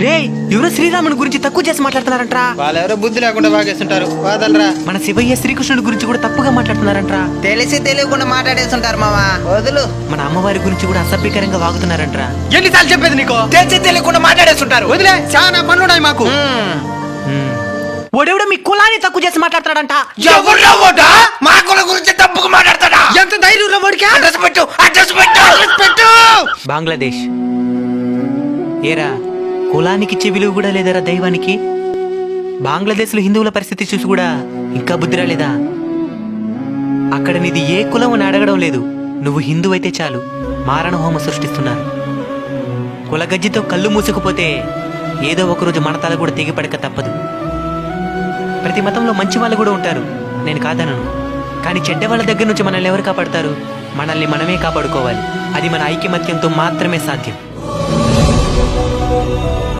రే ఎవరో శ్రీరాముని గురించి తక్కువ చేసి మాట్లాడుతున్నారంట్రా. వాళ్ళెవరో బుద్ధి లేకుండా బాగేస్తుంటారు. వాదలరా. మన శివయ్య శ్రీకృష్ణుడి గురించి కూడా తప్పుగా మాట్లాడుతున్నారంట్రా. తెలిసి తెలియకుండా మాట్లాడేస్తుంటారు మావా, వదులు. మన అమ్మవారి గురించి కూడా అసభ్యకరంగా వాగుతున్నారంట్రా. ఎన్నిసార్లు చెప్పేది నీకు? తెలిసి తెలియకుండా మాట్లాడేస్తుంటారు. వదిలే, చాలా పనులున్నాయి మాకు. వాడెవడో మీ కులాన్ని తక్కువ చేసి మాట్లాడుతున్నాడంట. ఎవరు ఓటా మా కుల గురించి తప్పుగా మాట్లాడతాడా? ఎంత ధైర్యం వాడికి? అడ్రస్ పెట్టు, అడ్రస్ పెట్టు, అడ్రస్ పెట్టు. బంగ్లాదేశ్. ఏరా కులానికిచ్చే విలువ కూడా లేదరా దైవానికి. బంగ్లాదేశ్ లో హిందువుల పరిస్థితి చూసి కూడా ఇంకా బుద్ధి రాలేదా? అక్కడ నీది ఏ కులం అని అడగడం లేదు. నువ్వు హిందూ అయితే చాలు మారణ హోమ సృష్టిస్తున్నారు. కులగజ్జితో కళ్ళు మూసుకుపోతే ఏదో ఒకరోజు మన తల కూడా తెగిపడక తప్పదు. ప్రతి మతంలో మంచి వాళ్ళు కూడా ఉంటారు, నేను కాదనను. కానీ చెడ్డ వాళ్ళ దగ్గర నుంచి మనల్ని ఎవరు కాపాడతారు? మనల్ని మనమే కాపాడుకోవాలి. అది మన ఐకమత్యంతో మాత్రమే సాధ్యం.